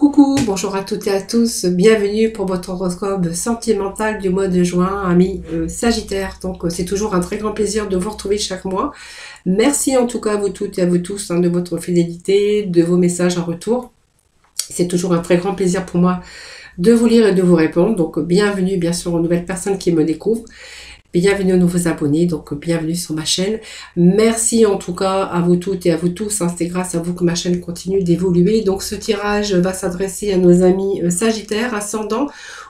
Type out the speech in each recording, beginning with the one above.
Coucou, bonjour à toutes et à tous, bienvenue pour votre horoscope sentimental du mois de juin, amis Sagittaire. Donc c'est toujours un très grand plaisir de vous retrouver chaque mois. Merci en tout cas à vous toutes et à vous tous de votre fidélité, de vos messages en retour. C'est toujours un très grand plaisir pour moi de vous lire et de vous répondre. Donc bienvenue bien sûr aux nouvelles personnes qui me découvrent. Bienvenue aux nouveaux abonnés, donc bienvenue sur ma chaîne. Merci en tout cas à vous toutes et à vous tous. C'est grâce à vous que ma chaîne continue d'évoluer. Donc ce tirage va s'adresser à nos amis Sagittaires, ascendant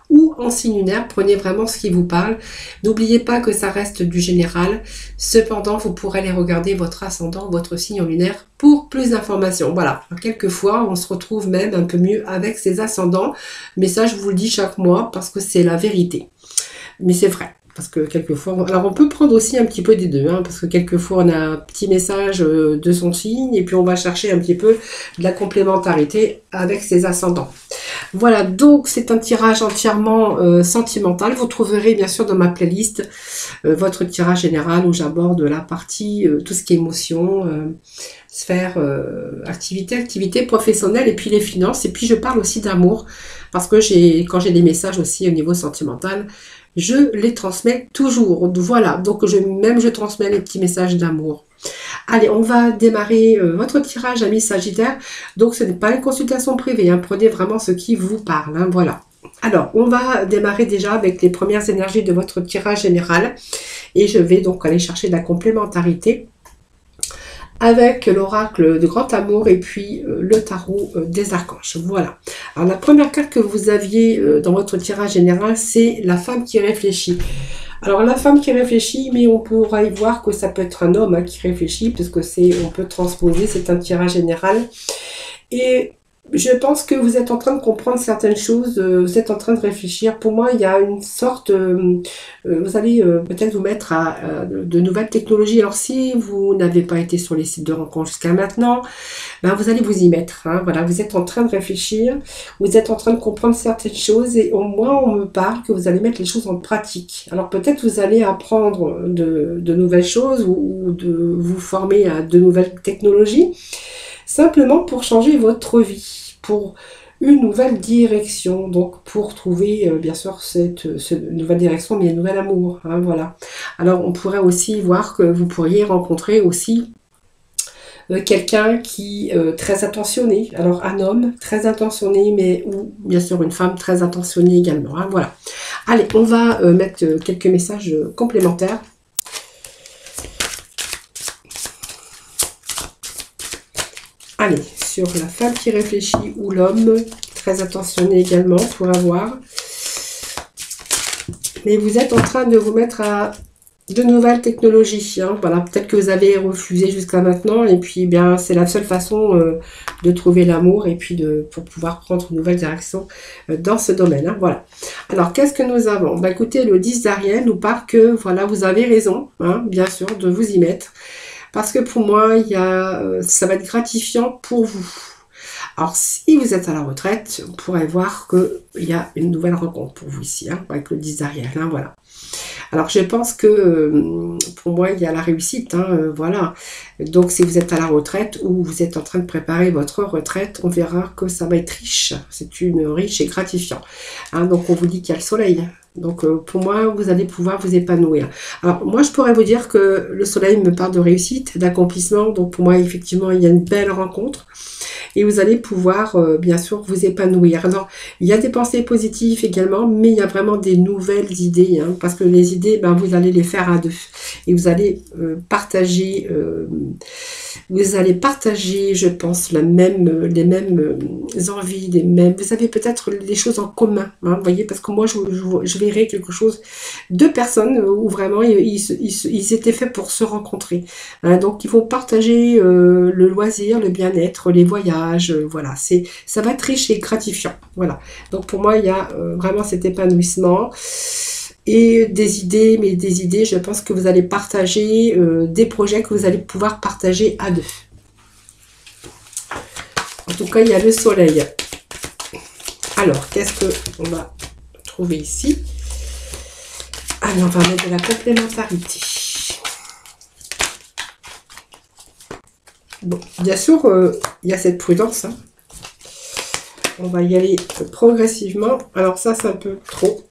ou en signe lunaire. Prenez vraiment ce qui vous parle. N'oubliez pas que ça reste du général. Cependant, vous pourrez aller regarder votre ascendant, votre signe lunaire pour plus d'informations. Voilà, quelquefois on se retrouve même un peu mieux avec ses ascendants. Mais ça, je vous le dis chaque mois parce que c'est la vérité. Mais c'est vrai. Parce que quelquefois, alors on peut prendre aussi un petit peu des deux, parce que quelquefois on a un petit message de son signe et puis on va chercher un petit peu de la complémentarité avec ses ascendants. Voilà, donc c'est un tirage entièrement sentimental. Vous trouverez bien sûr dans ma playlist votre tirage général où j'aborde la partie, tout ce qui est émotion, sphère, activité professionnelle et puis les finances. Et puis je parle aussi d'amour parce que quand j'ai des messages aussi au niveau sentimental, je les transmets toujours. Voilà, donc je transmets les petits messages d'amour. Allez, on va démarrer votre tirage, amis Sagittaire. Donc, ce n'est pas une consultation privée. Prenez vraiment ce qui vous parle. Voilà. Alors, on va démarrer déjà avec les premières énergies de votre tirage général. Et je vais donc aller chercher de la complémentarité avec l'oracle de grand amour et puis le tarot des archanges. Voilà. Alors la première carte que vous aviez dans votre tirage général, c'est la femme qui réfléchit. Alors la femme qui réfléchit, mais on pourra y voir que ça peut être un homme qui réfléchit, parce que on peut transposer, c'est un tirage général. Et je pense que vous êtes en train de comprendre certaines choses, vous êtes en train de réfléchir. Pour moi, il y a une sorte, vous allez peut-être vous mettre à de nouvelles technologies. Alors si vous n'avez pas été sur les sites de rencontres jusqu'à maintenant, ben, vous allez vous y mettre. Voilà, vous êtes en train de réfléchir, vous êtes en train de comprendre certaines choses et au moins on me parle que vous allez mettre les choses en pratique. Alors peut-être vous allez apprendre de nouvelles choses ou de vous former à de nouvelles technologies, simplement pour changer votre vie, pour une nouvelle direction, donc pour trouver bien sûr cette nouvelle direction, mais un nouvel amour, voilà. Alors on pourrait aussi voir que vous pourriez rencontrer aussi quelqu'un qui est très attentionné, alors un homme très attentionné, mais ou bien sûr une femme très attentionnée également, voilà. Allez, on va mettre quelques messages complémentaires. Allez, sur la femme qui réfléchit ou l'homme, très attentionné également pour avoir. Mais vous êtes en train de vous mettre à de nouvelles technologies. Voilà, peut-être que vous avez refusé jusqu'à maintenant et puis bien c'est la seule façon de trouver l'amour et puis pour pouvoir prendre une nouvelle direction dans ce domaine. Voilà. Alors, qu'est-ce que nous avons? Bah, écoutez, le 10 d'Ariel nous parle que voilà, vous avez raison, bien sûr, de vous y mettre. Parce que pour moi, ça va être gratifiant pour vous. Alors, si vous êtes à la retraite, on pourrait voir qu'il y a une nouvelle rencontre pour vous ici, avec le 10 d'Ariel, voilà. Alors, je pense que pour moi, il y a la réussite, voilà. Donc, si vous êtes à la retraite ou vous êtes en train de préparer votre retraite, on verra que ça va être riche. C'est une riche et gratifiant. Donc, on vous dit qu'il y a le soleil. Donc, pour moi, vous allez pouvoir vous épanouir. Alors, moi, je pourrais vous dire que le soleil me parle de réussite, d'accomplissement. Donc, pour moi, effectivement, il y a une belle rencontre. Et vous allez pouvoir, bien sûr, vous épanouir. Alors, il y a des pensées positives également, mais il y a vraiment des nouvelles idées. Parce que les idées, ben, vous allez les faire à deux. Et vous allez partager... je pense, les mêmes envies, vous avez peut-être des choses en commun, vous voyez, parce que moi, je verrais quelque chose, deux personnes où vraiment, ils étaient faits pour se rencontrer. Donc, ils vont partager le loisir, le bien-être, les voyages, voilà, ça va être riche et gratifiant, voilà. Donc, pour moi, il y a vraiment cet épanouissement. Et des idées, je pense que vous allez partager des projets que vous allez pouvoir partager à deux. En tout cas, il y a le soleil. Alors, qu'est-ce qu'on va trouver ici? Allez, on va mettre de la complémentarité. Bon, bien sûr, il y a cette prudence. On va y aller progressivement. Alors ça, c'est un peu trop.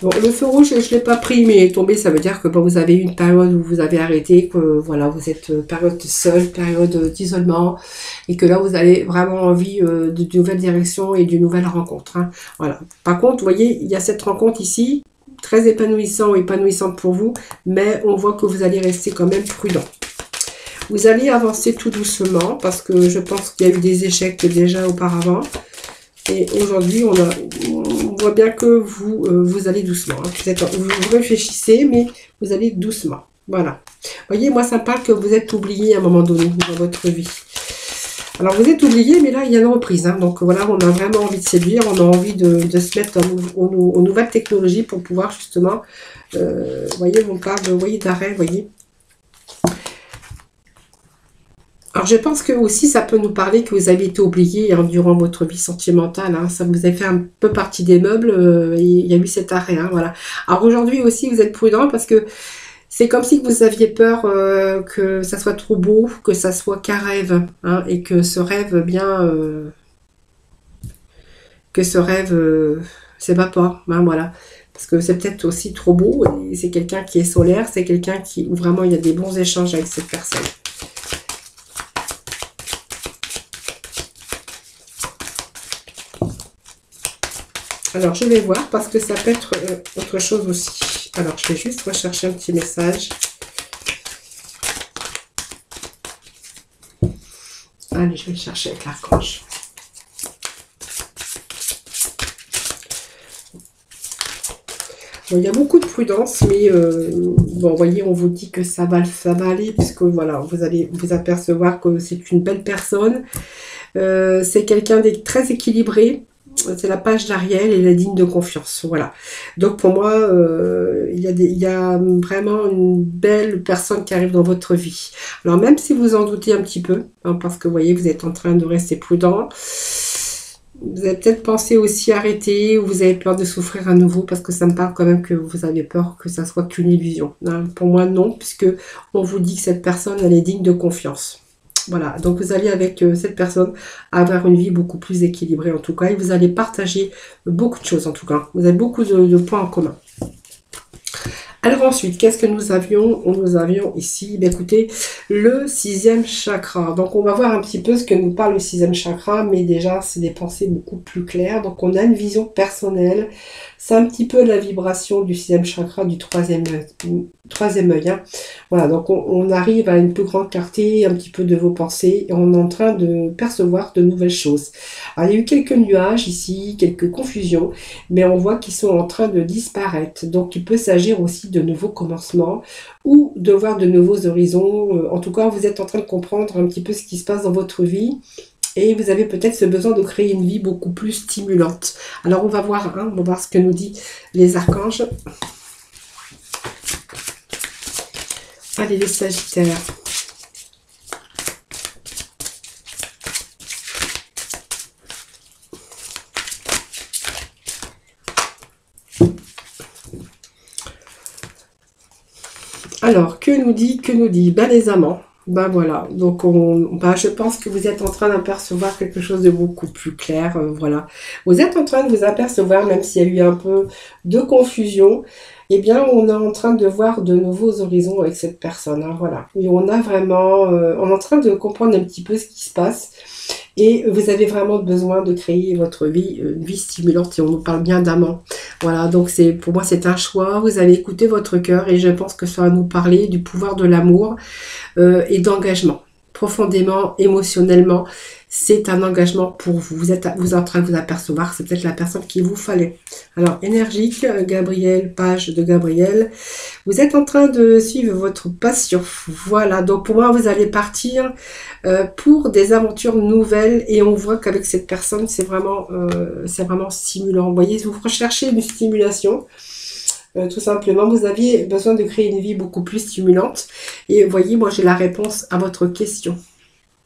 Bon, le feu rouge, je ne l'ai pas pris, mais il est tombé. Ça veut dire que bon, vous avez eu une période où vous avez arrêté, que voilà, vous êtes période seule, période d'isolement, et que là, vous avez vraiment envie de nouvelles directions et d'une nouvelle rencontre. Hein. Voilà. Par contre, vous voyez, il y a cette rencontre ici, très épanouissant ou épanouissante pour vous, mais on voit que vous allez rester quand même prudent. Vous allez avancer tout doucement, parce que je pense qu'il y a eu des échecs déjà auparavant. Et aujourd'hui, on voit bien que vous allez doucement. Hein. Vous réfléchissez, mais vous allez doucement. Voilà. Vous voyez, moi, ça me parle que vous êtes oublié à un moment donné dans votre vie. Alors, vous êtes oublié, mais là, il y a une reprise. Hein. Donc, voilà, on a vraiment envie de séduire. On a envie de se mettre aux nouvelles technologies pour pouvoir, justement, vous voyez, on parle d'arrêt, vous voyez. Alors, je pense que aussi, ça peut nous parler que vous avez été oublié hein, durant votre vie sentimentale. Hein, ça vous a fait un peu partie des meubles. Il y a eu cet arrêt. Hein, voilà. Alors, aujourd'hui aussi, vous êtes prudent parce que c'est comme si vous aviez peur que ça soit trop beau, que ça soit qu'un rêve. Hein, et que ce rêve, s'évapore. Hein, voilà. Parce que c'est peut-être aussi trop beau. Et c'est quelqu'un qui est solaire. C'est quelqu'un où vraiment il y a des bons échanges avec cette personne. Alors, je vais voir parce que ça peut être autre chose aussi. Alors, je vais juste rechercher un petit message. Allez, je vais le chercher avec l'archange. Bon, il y a beaucoup de prudence, mais bon, vous voyez, on vous dit que ça va aller, puisque voilà, vous allez vous apercevoir que c'est une belle personne. C'est quelqu'un de très équilibré. C'est la page d'Ariel et la digne de confiance. Voilà. Donc pour moi, il y a vraiment une belle personne qui arrive dans votre vie. Alors même si vous en doutez un petit peu, hein, parce que vous voyez, vous êtes en train de rester prudent, vous avez peut-être pensé aussi arrêter ou vous avez peur de souffrir à nouveau parce que ça me parle quand même que vous avez peur que ça soit qu'une illusion. Hein. Pour moi, non, puisque on vous dit que cette personne, elle est digne de confiance. Voilà, donc vous allez avec cette personne avoir une vie beaucoup plus équilibrée en tout cas et vous allez partager beaucoup de choses en tout cas. Vous avez beaucoup de points en commun. Alors ensuite, qu'est-ce que nous avions? Nous avions ici, ben écoutez, le 6e chakra. Donc on va voir un petit peu ce que nous parle le 6e chakra, mais déjà c'est des pensées beaucoup plus claires. Donc on a une vision personnelle. C'est un petit peu la vibration du 6e chakra, du troisième œil. Hein. Voilà, donc on arrive à une plus grande clarté, un petit peu de vos pensées, et on est en train de percevoir de nouvelles choses. Alors il y a eu quelques nuages ici, quelques confusions, mais on voit qu'ils sont en train de disparaître. Donc il peut s'agir aussi de nouveaux commencements ou de voir de nouveaux horizons. En tout cas, vous êtes en train de comprendre un petit peu ce qui se passe dans votre vie. Et vous avez peut-être ce besoin de créer une vie beaucoup plus stimulante. Alors on va voir, hein, on va voir ce que nous dit les archanges. Allez, les Sagittaires. Alors, que nous dit ben, les amants. Ben voilà, donc je pense que vous êtes en train d'apercevoir quelque chose de beaucoup plus clair, voilà. Vous êtes en train de vous apercevoir, même s'il y a eu un peu de confusion, eh bien on est en train de voir de nouveaux horizons avec cette personne, hein, voilà. Et on a vraiment, on est en train de comprendre un petit peu ce qui se passe. Et vous avez vraiment besoin de créer votre vie, une vie stimulante, et on nous parle bien d'amant. Voilà, donc pour moi c'est un choix, vous allez écouter votre cœur et je pense que ça va nous parler du pouvoir de l'amour et d'engagement. Profondément, émotionnellement, c'est un engagement pour vous. Vous êtes en train de vous apercevoir, c'est peut-être la personne qu'il vous fallait. Alors, énergique, Gabriel, page de Gabriel. Vous êtes en train de suivre votre passion. Voilà, donc pour moi, vous allez partir pour des aventures nouvelles et on voit qu'avec cette personne, c'est vraiment stimulant. Vous voyez, vous recherchez une stimulation. Tout simplement, vous aviez besoin de créer une vie beaucoup plus stimulante. Et vous voyez, moi, j'ai la réponse à votre question.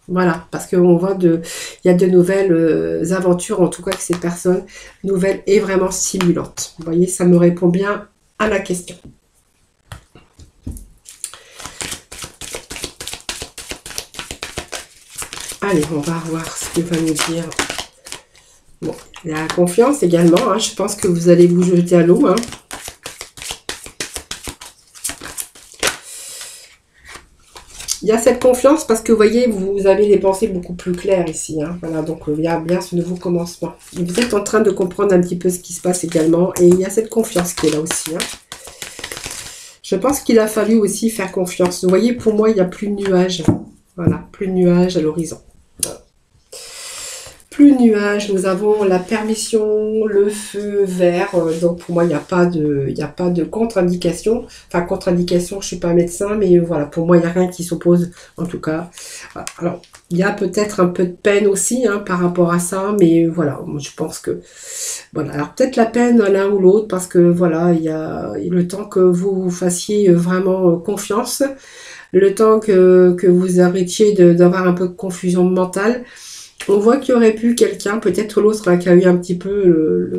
Voilà, parce qu'on voit il y a de nouvelles aventures, en tout cas, que ces personnes nouvelles et vraiment stimulantes. Vous voyez, ça me répond bien à la question. Allez, on va voir ce qu'il va nous dire. Bon, la confiance également, hein. Je pense que vous allez vous jeter à l'eau, hein. Il y a cette confiance parce que vous voyez, vous avez les pensées beaucoup plus claires ici, hein. Voilà, donc il y a bien ce nouveau commencement. Et vous êtes en train de comprendre un petit peu ce qui se passe également. Et il y a cette confiance qui est là aussi, hein. Je pense qu'il a fallu aussi faire confiance. Vous voyez, pour moi, il n'y a plus de nuages. Voilà, plus de nuages à l'horizon. Voilà. Plus de nuages, nous avons la permission, le feu vert. Donc pour moi, il n'y a pas de contre-indication. Enfin, contre-indication, je ne suis pas médecin, mais voilà, pour moi, il n'y a rien qui s'oppose, en tout cas. Voilà. Alors, il y a peut-être un peu de peine aussi, hein, par rapport à ça, mais voilà, je pense que... Voilà, alors peut-être la peine l'un ou l'autre, parce que voilà, il y a le temps que vous fassiez vraiment confiance, le temps que vous arrêtiez d'avoir un peu de confusion mentale. On voit qu'il y aurait pu quelqu'un, peut-être l'autre, hein, qui a eu un petit peu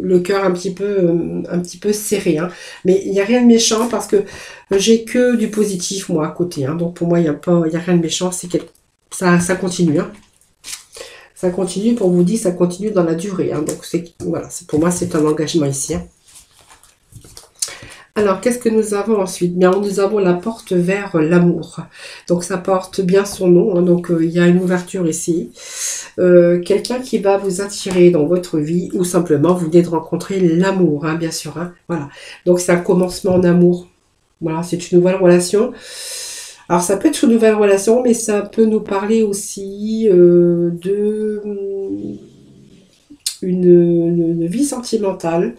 le cœur un petit peu serré, hein. Mais il n'y a rien de méchant parce que j'ai que du positif, moi, à côté, hein. Donc pour moi, il n'y a rien de méchant, c'est que ça continue, hein. Ça continue, pour vous dire, ça continue dans la durée, hein. Donc voilà, pour moi, c'est un engagement ici, hein. Alors, qu'est-ce que nous avons ensuite? Bien, nous avons la porte vers l'amour. Donc, ça porte bien son nom, hein. Donc, il y a une ouverture ici. Quelqu'un qui va vous attirer dans votre vie ou simplement vous venez de rencontrer l'amour, hein, bien sûr, hein. Voilà. Donc, c'est un commencement en amour. Voilà, c'est une nouvelle relation. Alors, ça peut être une nouvelle relation, mais ça peut nous parler aussi de une vie sentimentale.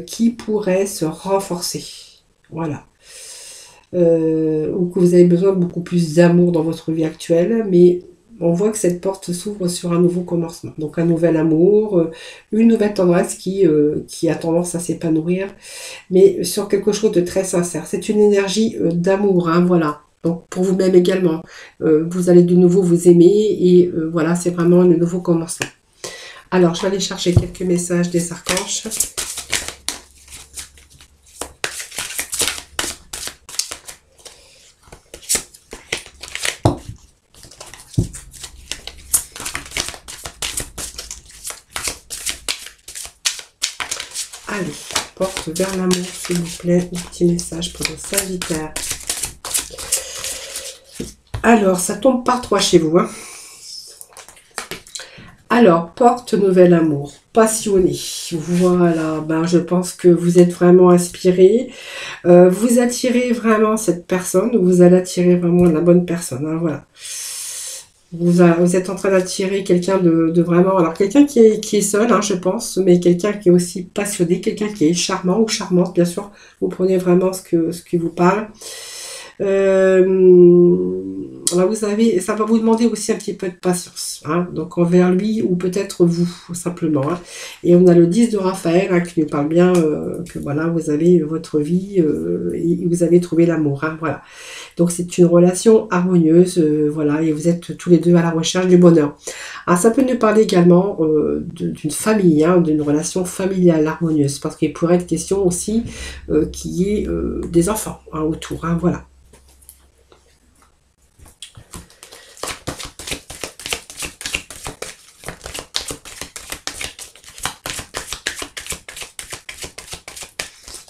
Qui pourrait se renforcer. Voilà. Ou que vous avez besoin de beaucoup plus d'amour dans votre vie actuelle, mais on voit que cette porte s'ouvre sur un nouveau commencement. Donc un nouvel amour, une nouvelle tendresse qui a tendance à s'épanouir, mais sur quelque chose de très sincère. C'est une énergie d'amour, hein, voilà. Donc pour vous-même également. Vous allez de nouveau vous aimer et voilà, c'est vraiment le nouveau commencement. Alors, je vais aller chercher quelques messages des archanges. Allez, porte vers l'amour, s'il vous plaît. Un petit message pour le Sagittaire. Alors, ça tombe par 3 chez vous, hein. Alors, porte nouvel amour, passionné. Voilà, ben, je pense que vous êtes vraiment inspiré. Vous attirez vraiment cette personne, vous allez attirer vraiment la bonne personne, hein, voilà. Vous êtes en train d'attirer quelqu'un de vraiment... Alors, quelqu'un qui est seul, hein, je pense, mais quelqu'un qui est aussi passionné, quelqu'un qui est charmant ou charmante, bien sûr. Vous prenez vraiment ce qui vous parle. Alors ça va vous demander aussi un petit peu de patience, hein, donc envers lui ou peut-être vous, simplement, hein. Et on a le 10 de Raphaël, hein, qui nous parle bien que voilà, vous avez votre vie et vous avez trouvé l'amour, hein, voilà. Donc c'est une relation harmonieuse, voilà, et vous êtes tous les deux à la recherche du bonheur. Alors ça peut nous parler également d'une famille, hein, d'une relation familiale harmonieuse, parce qu'il pourrait être question aussi qu'il y ait des enfants, hein, autour, hein, voilà.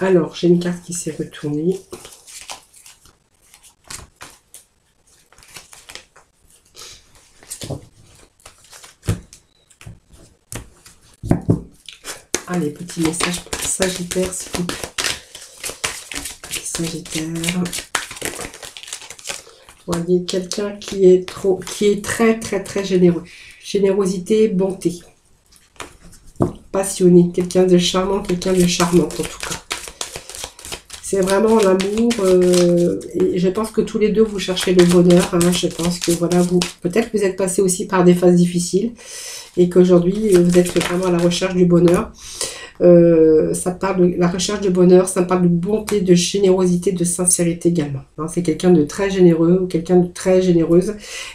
Alors, j'ai une carte qui s'est retournée. Allez, petit message pour Sagittaire, s'il vous plaît. Sagittaire. Vous voyez, quelqu'un qui est très, très, très généreux. Générosité, bonté. Passionné. Quelqu'un de charmant, quelqu'un de charmante, en tout cas. C'est vraiment l'amour, et je pense que tous les deux vous cherchez le bonheur, hein. Je pense que voilà, peut-être que vous êtes passé aussi par des phases difficiles et qu'aujourd'hui vous êtes vraiment à la recherche du bonheur. Ça parle de la recherche du bonheur, ça parle de bonté, de générosité, de sincérité également, hein. C'est quelqu'un de très généreux ou quelqu'un de très généreuse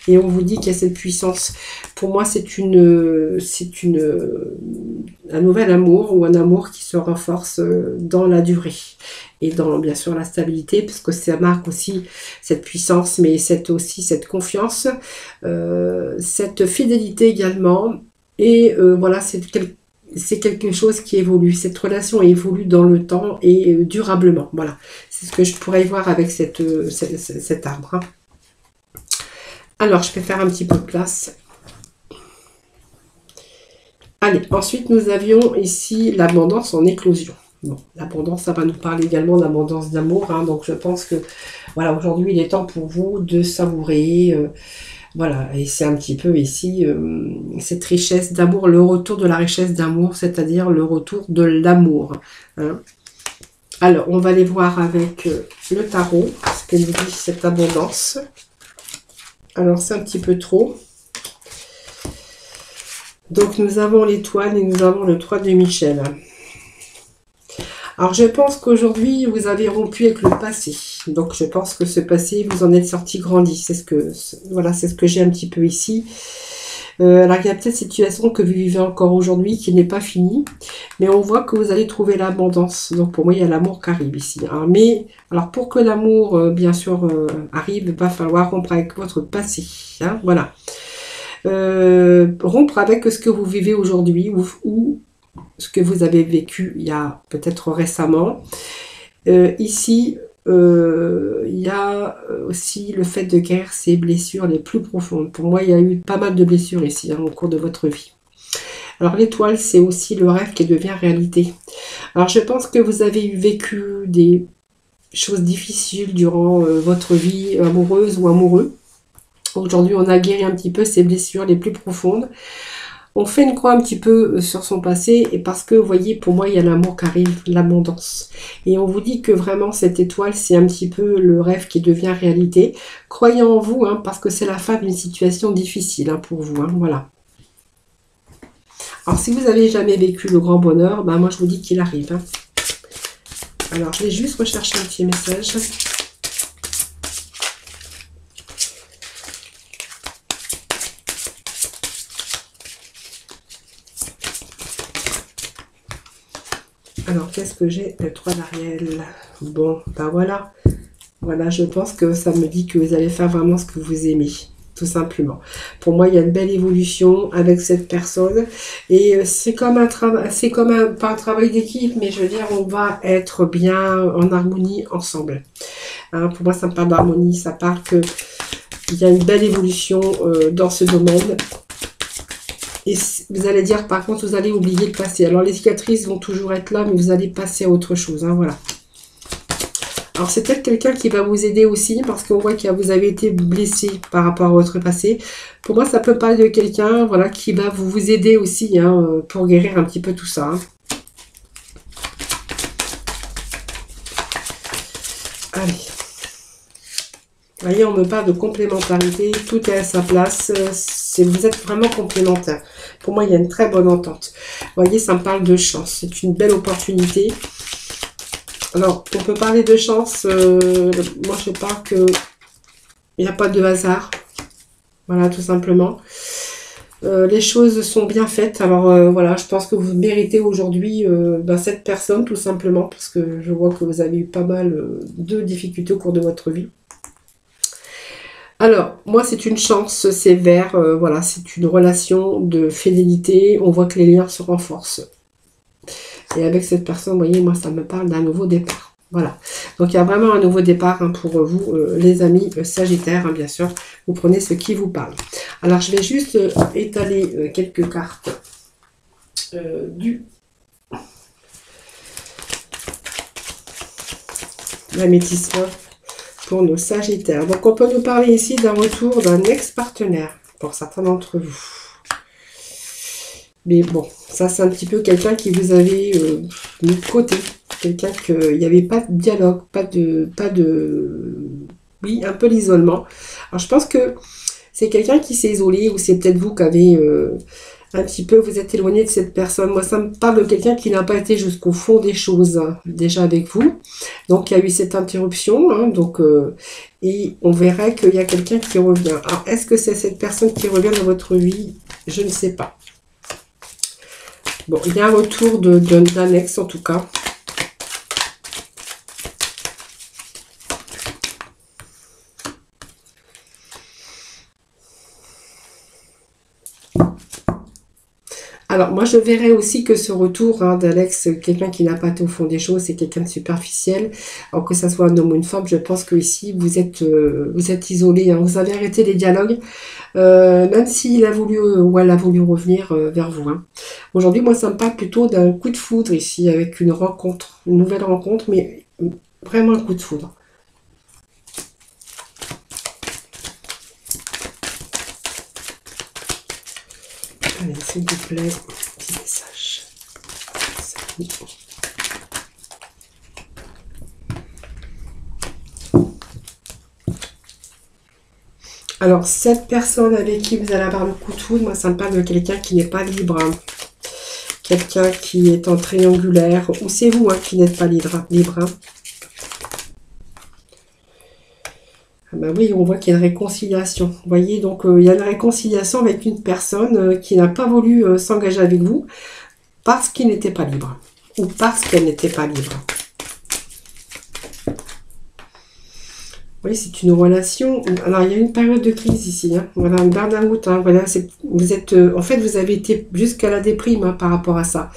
et on vous dit qu'il y a cette puissance. Pour moi, c'est un nouvel amour ou un amour qui se renforce dans la durée. et dans bien sûr la stabilité, parce que ça marque aussi cette puissance, mais aussi cette confiance, cette fidélité également. Et voilà, c'est quelque chose qui évolue. Cette relation évolue dans le temps et durablement. Voilà, c'est ce que je pourrais voir avec cet arbre. Hein. Alors, je vais faire un petit peu de place. Allez, ensuite, nous avions ici l'abondance en éclosion. Bon, l'abondance, ça va nous parler également d'abondance d'amour. Hein, donc, je pense que, voilà, aujourd'hui, il est temps pour vous de savourer. Voilà, et c'est un petit peu ici cette richesse d'amour, le retour de la richesse d'amour, c'est-à-dire le retour de l'amour. Hein. Alors, on va aller voir avec le tarot, ce que nous dit cette abondance. Alors, c'est un petit peu trop. Donc, nous avons l'étoile et nous avons le 3 de Michel. Alors, je pense qu'aujourd'hui, vous avez rompu avec le passé. Donc, je pense que ce passé, vous en êtes sorti grandi. C'est ce que j'ai un petit peu ici. Alors, il y a peut-être cette situation que vous vivez encore aujourd'hui qui n'est pas finie. Mais on voit que vous allez trouver l'abondance. Donc, pour moi, il y a l'amour qui arrive ici. Alors, pour que l'amour, bien sûr, arrive, il va falloir rompre avec votre passé. Hein, voilà. Rompre avec ce que vous vivez aujourd'hui ou ce que vous avez vécu il y a peut-être récemment. Ici, il y a aussi le fait de guérir ces blessures les plus profondes. Pour moi, il y a eu pas mal de blessures ici au cours de votre vie. Alors l'étoile, c'est aussi le rêve qui devient réalité. Alors je pense que vous avez vécu des choses difficiles durant votre vie amoureuse ou amoureux. Aujourd'hui, on a guéri un petit peu ces blessures les plus profondes. On fait une croix un petit peu sur son passé et parce que, vous voyez, pour moi, il y a l'amour qui arrive, l'abondance. Et on vous dit que vraiment, cette étoile, c'est un petit peu le rêve qui devient réalité. Croyez en vous, hein, parce que c'est la fin d'une situation difficile hein, pour vous. Hein, voilà. Alors, si vous n'avez jamais vécu le grand bonheur, ben, moi, je vous dis qu'il arrive. Hein. Alors, je vais juste rechercher un petit message. Alors, qu'est-ce que j'ai? Le 3 d'Ariel. Bon, ben voilà. Voilà, je pense que ça me dit que vous allez faire vraiment ce que vous aimez. Tout simplement. Pour moi, il y a une belle évolution avec cette personne. Et c'est comme un travail, pas un travail d'équipe, mais je veux dire, on va être bien en harmonie ensemble. Hein, pour moi, ça me parle d'harmonie. Ça parle qu'il y a une belle évolution dans ce domaine. Et vous allez dire, par contre, vous allez oublier le passé. Alors, les cicatrices vont toujours être là, mais vous allez passer à autre chose. Hein, voilà. Alors, c'est peut-être quelqu'un qui va vous aider aussi, parce qu'on voit que vous avez été blessé par rapport à votre passé. Pour moi, ça peut parler de quelqu'un voilà, qui va vous aider aussi hein, pour guérir un petit peu tout ça. Hein. Allez. Vous voyez, on me parle de complémentarité, tout est à sa place, vous êtes vraiment complémentaires. Pour moi, il y a une très bonne entente. Vous voyez, ça me parle de chance, c'est une belle opportunité. Alors, on peut parler de chance, moi je parle que il n'y a pas de hasard, voilà, tout simplement. Les choses sont bien faites, alors voilà, je pense que vous méritez aujourd'hui cette personne, tout simplement, parce que je vois que vous avez eu pas mal de difficultés au cours de votre vie. Alors, moi, c'est une chance sévère, voilà, c'est une relation de fidélité, on voit que les liens se renforcent. Et avec cette personne, vous voyez, moi, ça me parle d'un nouveau départ. Voilà, donc il y a vraiment un nouveau départ hein, pour vous, les amis sagittaires, hein, bien sûr, vous prenez ce qui vous parle. Alors, je vais juste étaler quelques cartes du l'améthyste pour nos sagittaires. Donc, on peut nous parler ici d'un retour d'un ex-partenaire, pour certains d'entre vous. Mais bon, ça, c'est un petit peu quelqu'un qui vous avait mis de côté. Quelqu'un qu'il n'y avait pas de dialogue, oui, un peu l'isolement. Alors, je pense que c'est quelqu'un qui s'est isolé, ou c'est peut-être vous qui avez un petit peu, vous êtes éloigné de cette personne. Moi, ça me parle de quelqu'un qui n'a pas été jusqu'au fond des choses, hein, déjà avec vous. Donc, il y a eu cette interruption, hein, et on verrait qu'il y a quelqu'un qui revient. Alors, est-ce que c'est cette personne qui revient dans votre vie? Je ne sais pas. Bon, il y a un retour d'un ex, en tout cas. Alors, moi, je verrais aussi que ce retour d'Alex, quelqu'un qui n'a pas été au fond des choses, c'est quelqu'un de superficiel. Alors que ça soit un homme ou une femme, je pense que ici, vous êtes isolés, hein. Vous avez arrêté les dialogues, même s'il a voulu ou elle a voulu revenir vers vous, hein. Aujourd'hui, moi, ça me parle plutôt d'un coup de foudre ici, avec une rencontre, une nouvelle rencontre, mais vraiment un coup de foudre. Allez, s'il vous plaît, petit message. Alors, cette personne avec qui vous allez avoir le coup de foudre, moi, ça me parle de quelqu'un qui n'est pas libre, hein. Quelqu'un qui est en triangulaire, ou c'est vous qui n'êtes pas libre, hein. Ah ben oui, on voit qu'il y a une réconciliation. Vous voyez, donc il y a une réconciliation avec une personne qui n'a pas voulu s'engager avec vous parce qu'il n'était pas libre. Ou parce qu'elle n'était pas libre. Oui, c'est une relation. Alors, il y a une période de crise ici, hein. Voilà, un burn-out, hein. Voilà, vous êtes, en fait, vous avez été jusqu'à la déprime, hein, par rapport à ça.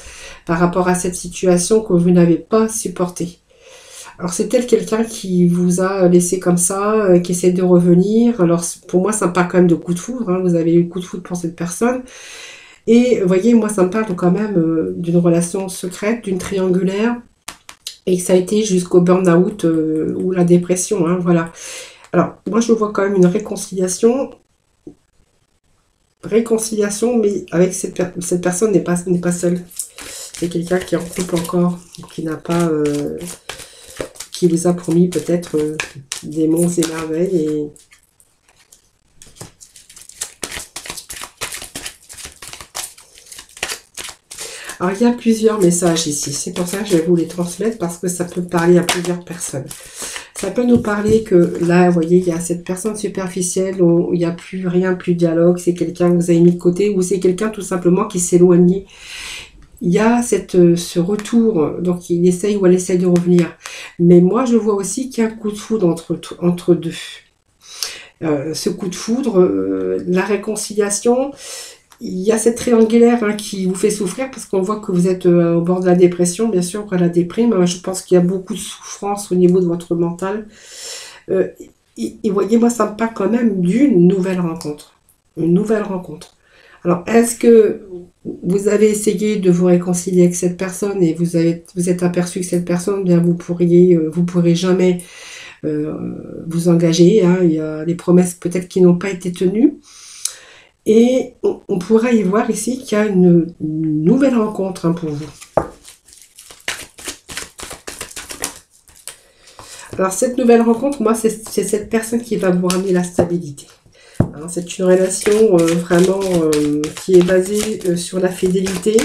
Par rapport à cette situation que vous n'avez pas supportée. Alors, c'est peut-être quelqu'un qui vous a laissé comme ça, qui essaie de revenir. Alors, pour moi, ça me parle quand même de coup de foudre, hein. Vous avez eu coup de foudre pour cette personne. Et, vous voyez, moi, ça me parle quand même d'une relation secrète, d'une triangulaire. Et que ça a été jusqu'au burn-out ou la dépression, hein, voilà. Alors, moi, je vois quand même une réconciliation. Réconciliation, mais avec cette personne n'est pas seule. C'est quelqu'un qui est en couple encore, qui n'a pas... qui vous a promis peut-être des monts et merveilles. Et... Alors, il y a plusieurs messages ici. C'est pour ça que je vais vous les transmettre, parce que ça peut parler à plusieurs personnes. Ça peut nous parler que là, vous voyez, il y a cette personne superficielle où il n'y a plus rien, plus de dialogue. C'est quelqu'un que vous avez mis de côté, ou c'est quelqu'un tout simplement qui s'est éloigné. Il y a ce retour, donc il essaye ou elle essaye de revenir. Mais moi, je vois aussi qu'il y a un coup de foudre entre deux. Ce coup de foudre, la réconciliation, il y a cette triangulaire qui vous fait souffrir, parce qu'on voit que vous êtes au bord de la dépression, bien sûr, après la déprime. Je pense qu'il y a beaucoup de souffrance au niveau de votre mental. Et voyez, moi, ça me parle quand même d'une nouvelle rencontre. Une nouvelle rencontre. Alors, est-ce que vous avez essayé de vous réconcilier avec cette personne et vous êtes aperçu que cette personne, bien, vous pourrez jamais vous engager, hein. Il y a des promesses peut-être qui n'ont pas été tenues. Et on pourrait y voir ici qu'il y a une nouvelle rencontre, hein, pour vous. Alors, cette nouvelle rencontre, moi, c'est cette personne qui va vous ramener la stabilité. C'est une relation vraiment qui est basée sur la fidélité.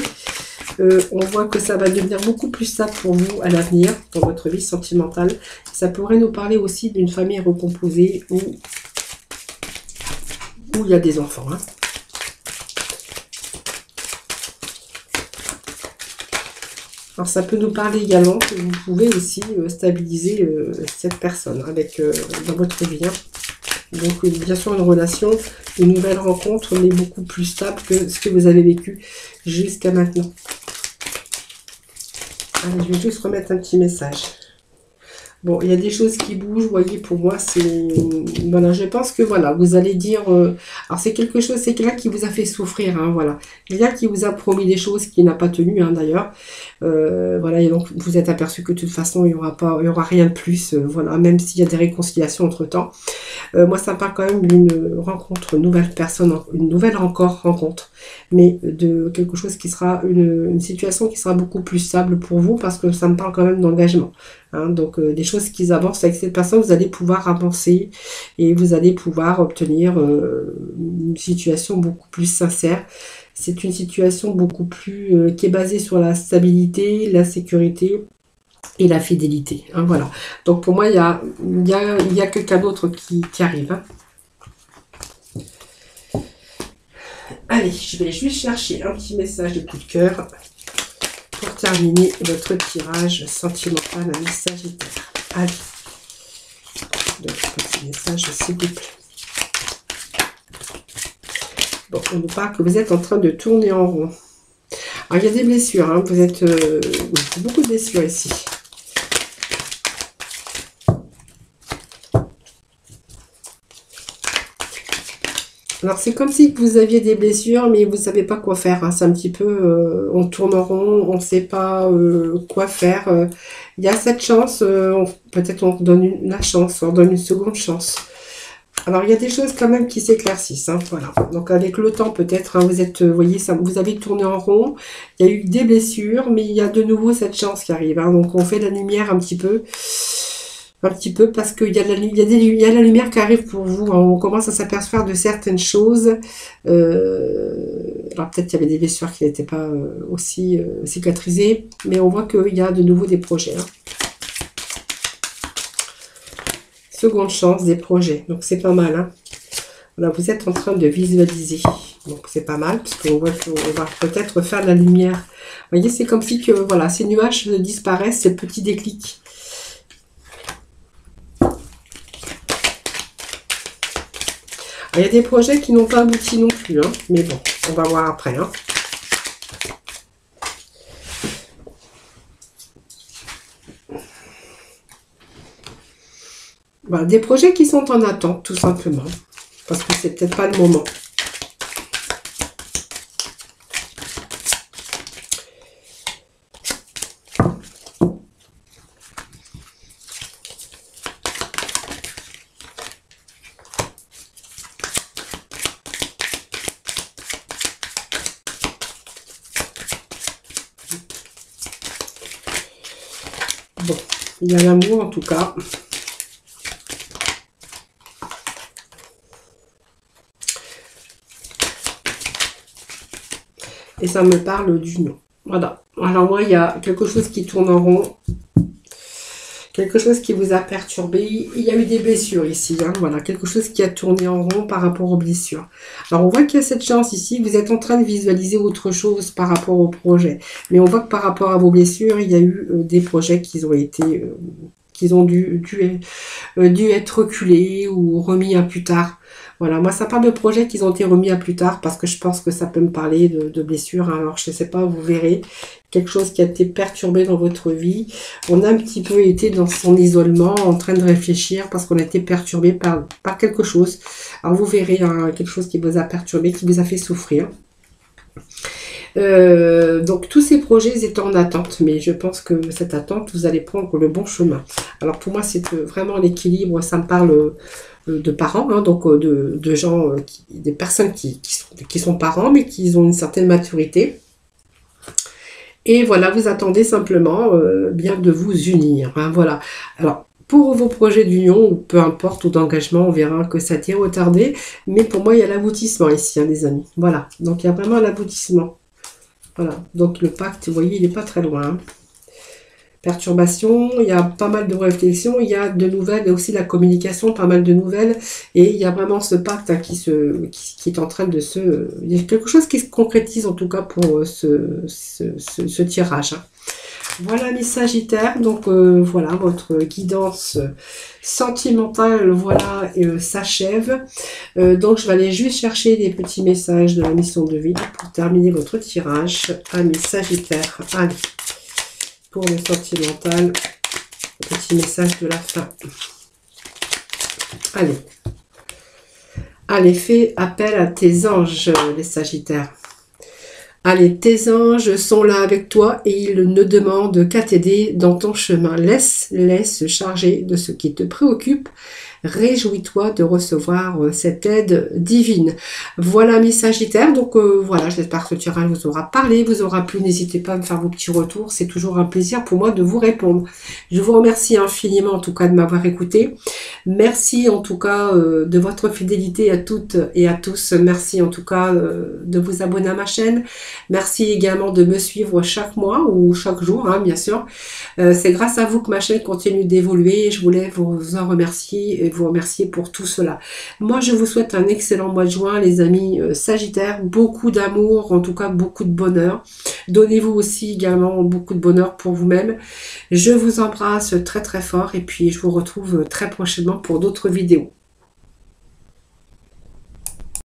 On voit que ça va devenir beaucoup plus stable pour vous à l'avenir, dans votre vie sentimentale. Ça pourrait nous parler aussi d'une famille recomposée où il y a des enfants, hein. Alors, ça peut nous parler également que vous pouvez aussi stabiliser cette personne dans votre vie, hein. Donc, bien sûr, une relation, une nouvelle rencontre, mais beaucoup plus stable que ce que vous avez vécu jusqu'à maintenant. Allez, je vais juste remettre un petit message. Bon, il y a des choses qui bougent, vous voyez, pour moi, c'est... Voilà, je pense que, voilà, vous allez dire... alors, c'est quelqu'un qui vous a fait souffrir, hein, voilà. Quelqu'un qui vous a promis des choses qui n'a pas tenu, hein, d'ailleurs. Voilà, et donc, vous êtes aperçu que, de toute façon, il y aura rien de plus, voilà, même s'il y a des réconciliations entre-temps. Moi, ça me parle quand même d'une rencontre, une nouvelle personne, une nouvelle rencontre, mais de quelque chose qui sera une situation qui sera beaucoup plus stable pour vous, parce que ça me parle quand même d'engagement, hein. Donc, des choses qui avancent avec cette personne, vous allez pouvoir avancer et vous allez pouvoir obtenir une situation beaucoup plus sincère. C'est une situation beaucoup plus qui est basée sur la stabilité, la sécurité et la fidélité, hein, voilà. Donc pour moi, il y a quelqu'un d'autre qui arrive, hein. Allez, je vais juste chercher un petit message de coup de cœur pour terminer votre tirage sentimental à Sagittaire. Allez, donc petit message s'il vous plaît. Bon, on nous parle que vous êtes en train de tourner en rond. Alors, il y a des blessures, hein. Vous êtes... beaucoup de blessures ici. Alors, c'est comme si vous aviez des blessures, mais vous ne savez pas quoi faire, hein. C'est un petit peu... on tourne en rond, on ne sait pas quoi faire. Il y a cette chance, peut-être on donne la chance, on donne une seconde chance. Alors, il y a des choses quand même qui s'éclaircissent, hein, voilà. Donc, avec le temps, peut-être, hein, vous êtes, vous voyez, ça, vous avez tourné en rond. Il y a eu des blessures, mais il y a de nouveau cette chance qui arrive, hein. Donc, on fait la lumière un petit peu, parce qu'il y a il y a la lumière qui arrive pour vous, hein. On commence à s'apercevoir de certaines choses. Alors, peut-être qu'il y avait des blessures qui n'étaient pas aussi cicatrisées, mais on voit qu'il y a de nouveau des projets, hein. Seconde chance, des projets. Donc, c'est pas mal, hein. Voilà, vous êtes en train de visualiser. Donc, c'est pas mal, parce qu'on voit qu'on va peut-être faire la lumière. Vous voyez, c'est comme si que, voilà, ces nuages disparaissent, ces petits déclics. Il y a des projets qui n'ont pas abouti non plus, hein. Mais bon, on va voir après, hein. Voilà, des projets qui sont en attente, tout simplement. Parce que c'est peut-être pas le moment. Bon, il y a l'amour en tout cas. Et ça me parle du non. Voilà. Alors moi, il y a quelque chose qui tourne en rond. Quelque chose qui vous a perturbé. Il y a eu des blessures ici, hein. Voilà, quelque chose qui a tourné en rond par rapport aux blessures. Alors, on voit qu'il y a cette chance ici. Vous êtes en train de visualiser autre chose par rapport au projet. Mais on voit que par rapport à vos blessures, il y a eu des projets qui ont été... qui ont dû être reculés ou remis à plus tard. Voilà, moi ça parle de projets qui ont été remis à plus tard parce que je pense que ça peut me parler de blessures. Alors je ne sais pas, vous verrez, quelque chose qui a été perturbé dans votre vie. On a un petit peu été dans son isolement, en train de réfléchir parce qu'on a été perturbé par quelque chose. Alors vous verrez, hein, quelque chose qui vous a perturbé, qui vous a fait souffrir. Donc tous ces projets étaient en attente, mais je pense que cette attente, vous allez prendre le bon chemin. Alors pour moi, c'est vraiment l'équilibre, ça me parle de parents, hein, donc de gens, des personnes qui sont parents, mais qui ont une certaine maturité. Et voilà, vous attendez simplement bien de vous unir, hein, voilà. Alors, pour vos projets d'union, ou peu importe, ou d'engagement, on verra que ça a été retardé, mais pour moi, il y a l'aboutissement ici, hein, les amis. Voilà, donc il y a vraiment l'aboutissement. Voilà, donc le pacte, vous voyez, il n'est pas très loin, hein. Perturbation, il y a pas mal de réflexions, il y a de nouvelles, il y a aussi la communication, pas mal de nouvelles, et il y a vraiment ce pacte, hein, qui est en train de se... Il y a quelque chose qui se concrétise en tout cas pour ce tirage, hein. Voilà mes Sagittaires, donc voilà, votre guidance sentimentale, voilà, s'achève. Donc je vais aller juste chercher des petits messages de la mission de vie pour terminer votre tirage à mes Sagittaires. Allez, pour le sentimental, petit message de la fin. Allez. Allez, fais appel à tes anges, les Sagittaires. Allez, tes anges sont là avec toi et ils ne demandent qu'à t'aider dans ton chemin. Laisse charger de ce qui te préoccupe. Réjouis-toi de recevoir cette aide divine. Voilà mes Sagittaires, donc voilà, j'espère que ce tirage vous aura parlé, vous aura plu. N'hésitez pas à me faire vos petits retours, c'est toujours un plaisir pour moi de vous répondre. Je vous remercie infiniment en tout cas de m'avoir écouté. Merci en tout cas de votre fidélité à toutes et à tous. Merci en tout cas de vous abonner à ma chaîne. Merci également de me suivre chaque mois ou chaque jour, hein, bien sûr. C'est grâce à vous que ma chaîne continue d'évoluer. Je voulais vous en remercier et vous remercier pour tout cela. Moi, je vous souhaite un excellent mois de juin, les amis Sagittaires. Beaucoup d'amour, en tout cas beaucoup de bonheur. Donnez-vous aussi également beaucoup de bonheur pour vous-même. Je vous embrasse très très fort et puis je vous retrouve très prochainement pour d'autres vidéos.